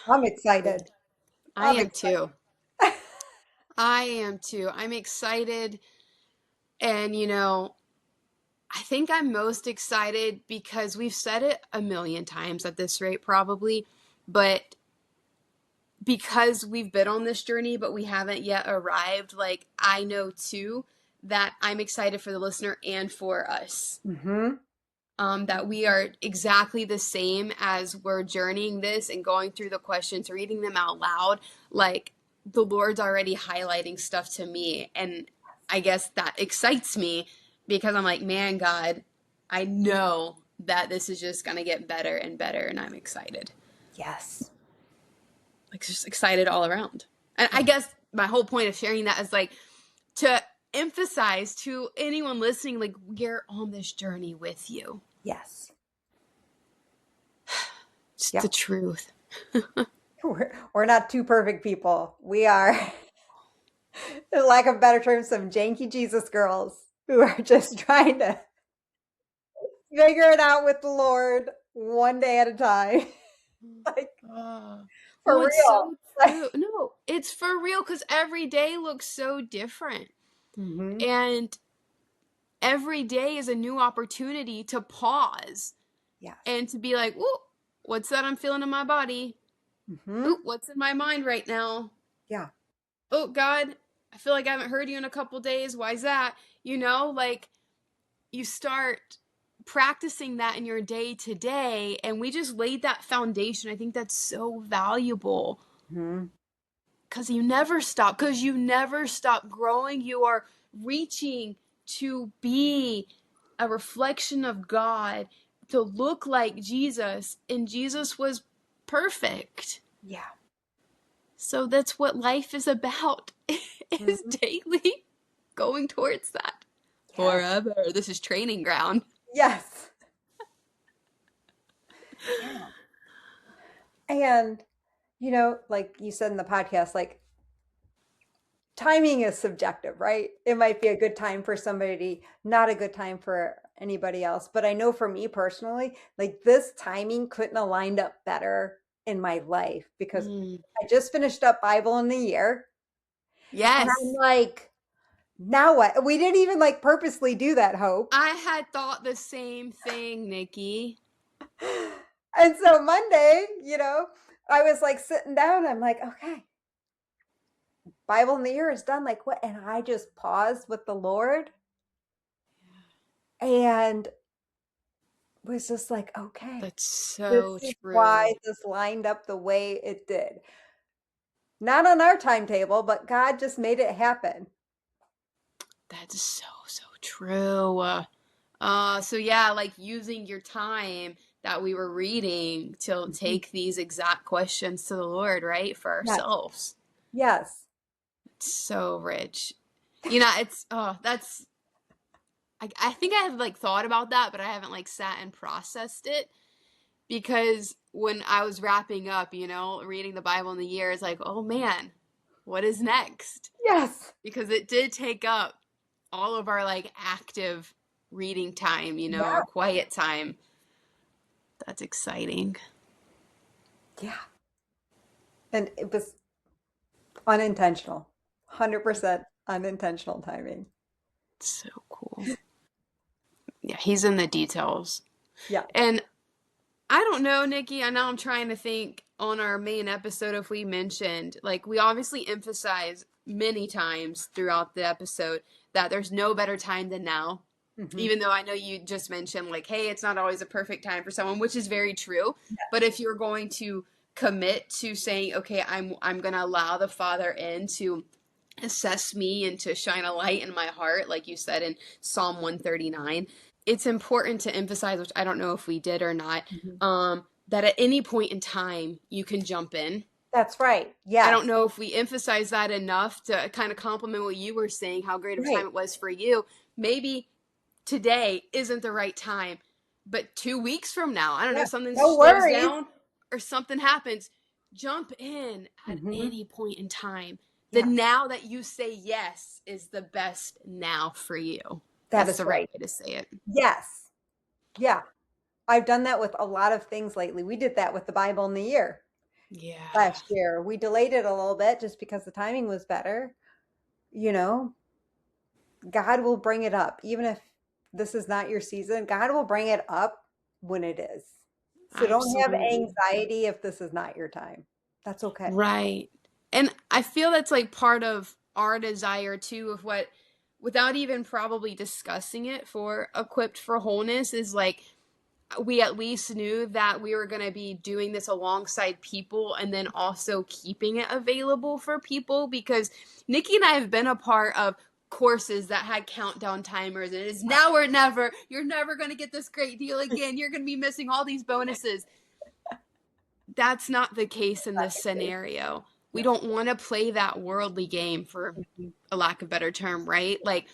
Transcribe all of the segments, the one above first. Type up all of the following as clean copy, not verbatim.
I'm excited. I I'm am excited. too. I am too. I'm excited. And, I think I'm most excited because we've said it a million times at this rate, probably, but because we've been on this journey, but we haven't yet arrived, like, I know too that I'm excited for the listener and for us. Mm-hmm. That we are exactly the same as we're journeying this and going through the questions, reading them out loud. Like, the Lord's already highlighting stuff to me. And I guess that excites me because I'm like, man, God, I know that this is just going to get better and better. And I'm excited. Yes. Like, just excited all around. And I Yeah. guess my whole point of sharing that is like to emphasize to anyone listening, like, we're on this journey with you. Yes. It's Yeah. the truth. We're not two perfect people. We are, for lack of better terms, some janky Jesus girls who are just trying to figure it out with the Lord one day at a time. Like, Uh, for well, it's real. so Like, true. No, it's for real because every day looks so different. mm-hmm. And every day is a new opportunity to pause Yes. and to be like, "Ooh, what's that I'm feeling in my body? Mm-hmm. Ooh, what's in my mind right now? Yeah. Oh, God, I feel like I haven't heard you in a couple days. Why's that?" Like you start practicing that in your day to day. And we just laid that foundation. I think that's so valuable. Mm-hmm. Because you never stop growing. You are reaching to be a reflection of God, to look like Jesus, and Jesus was perfect. Yeah. So that's what life is about, is Mm-hmm. daily going towards that. Yes. Forever. This is training ground. Yes. Yeah. And, like you said in the podcast, like timing is subjective, right? It might be a good time for somebody, not a good time for anybody else. But I know for me personally, like this timing couldn't have lined up better in my life because Mm. I just finished up Bible in the year. And I'm Yes. like, now what? We didn't even like purposely do that, Hope. I had thought the same thing, Nikki. And so Monday, I was like sitting down. I'm like, okay, Bible in the year is done. Like, what? And I just paused with the Lord and was just like, okay, That's this so is why true. this lined up the way it did. Not on our timetable, but God just made it happen. That's so, so true. So yeah, like using your time that we were reading to Mhm. take these exact questions to the Lord, right? For Yes. ourselves. Yes. It's so rich. I think I have like thought about that, but I haven't like sat and processed it because when I was wrapping up, reading the Bible in the year, it's like, oh man, what is next? Yes. Because it did take up all of our like active reading time, Yeah. our quiet time. That's exciting. Yeah. And it was unintentional. 100% unintentional timing. So cool. Yeah, he's in the details. Yeah. And I don't know, Nikki. I know I'm trying to think on our main episode if we mentioned, like, we obviously emphasize many times throughout the episode that there's no better time than now. Hmm. Even though I know you just mentioned, like, hey, it's not always a perfect time for someone, which is very true. But if you're going to commit to saying, okay, I'm going to allow the Father in to assess me and to shine a light in my heart, like you said in Psalm 139, it's important to emphasize, which I don't know if we did or not, Hmm. that at any point in time you can jump in. That's right. I Yes. don't know if we emphasize that enough to kind of compliment what you were saying, how great of a time Right. it was for you. Maybe today isn't the right time, but 2 weeks from now, I don't know, Yeah. something No slows worries. down or something happens, jump in at Hmm. any point in time. The Yeah. now that you say yes is the best now for you. That That's is the right right. way to say it. Yes. Yeah. I've done that with a lot of things lately. We did that with the Bible in the year. Yeah. last year. We delayed it a little bit just because the timing was better. You know, God will bring it up. Even if this is not your season, God will bring it up when it is. So don't have Absolutely. anxiety if this is not your time. That's okay. Right. And I feel that's like part of our desire too of what without even probably discussing it for equipped for wholeness is like we at least knew that we were going to be doing this alongside people and then also keeping it available for people because Nikki and I have been a part of courses that had countdown timers and it's now or never. You're never going to get this great deal again. You're going to be missing all these bonuses. That's not the case in this scenario. We No. don't want to play that worldly game for Mhm. a lack of better term, right? Like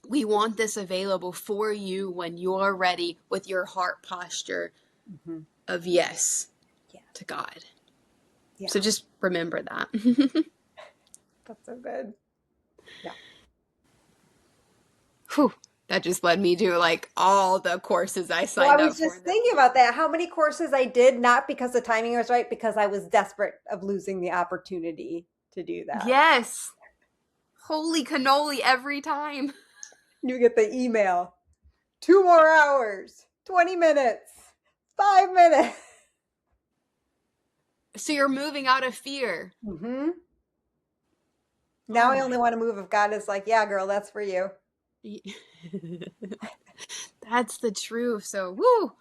we want this available for you when you're ready with your heart posture Mhm. of yes Yeah. to God. Yeah. So just remember that. That's so good. Yeah. Whew, that just led me to like all the courses I Well, I signed up was for just this thinking year. about that. How many courses I did, not because the timing was right, because I was desperate of losing the opportunity to do that. Yes. Holy cannoli every time. You get the email, 2 more hours, 20 minutes, 5 minutes. So you're moving out of fear. Hmm. Oh Now I only my. want to move if God is like, yeah, girl, that's for you. That's the truth. So, woo.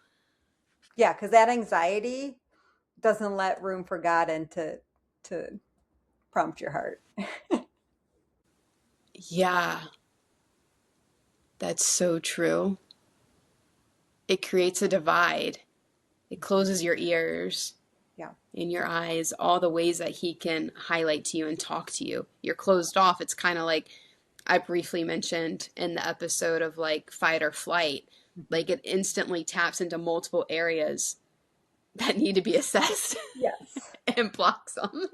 Yeah, because that anxiety doesn't let room for God in to prompt your heart. Yeah, that's so true. It creates a divide. It closes your ears Yeah. and your eyes, all the ways that he can highlight to you and talk to you. You're closed off. It's kind of like I briefly mentioned in the episode of like fight or flight. Mhm. Like it instantly taps into multiple areas that need to be assessed Yes. and blocks them.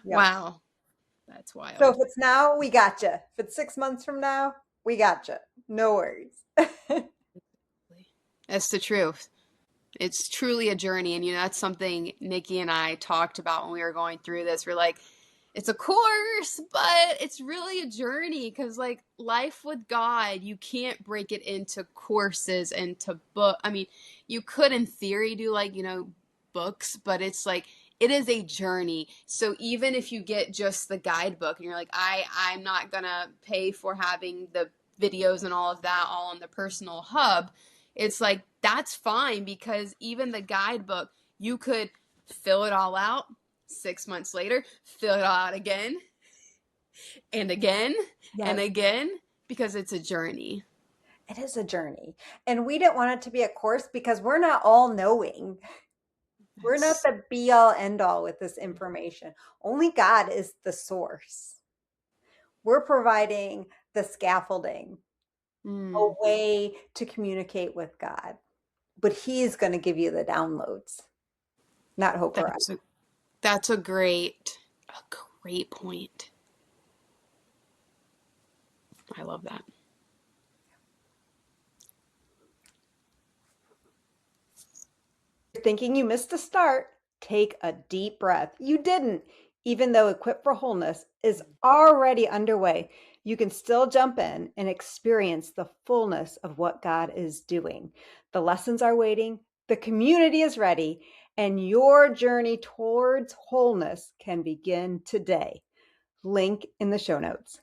Yeah. Wow, that's So if wild. it's now, we gotcha. If it's 6 months from now, we gotcha. No worries. That's the truth. It's truly a journey. And, that's something Nikki and I talked about when we were going through this. We're like, it's a course, but it's really a journey because, like, life with God, you can't break it into courses and to book. I mean, you could, in theory, do like, books, but it's like, it is a journey. So even if you get just the guidebook and you're like, I'm not gonna pay for having the videos and all of that all on the personal hub, it's like that's fine because even the guidebook, you could fill it all out 6 months later, fill it all out again and again and Yes, again because it's a journey. it is a journey. And we didn't want it to be a course because we're not all knowing. We're not That's the be all end all with this information. Only God is the source. We're providing the scaffolding, a mm, way to communicate with God. But He's going to give you the downloads, not Hope or I. that's a that's a great point. I love that. Thinking you missed a start, take a deep breath. You didn't. Even though Equip for Wholeness is already underway, you can still jump in and experience the fullness of what God is doing. The lessons are waiting, the community is ready, and your journey towards wholeness can begin today. Link in the show notes.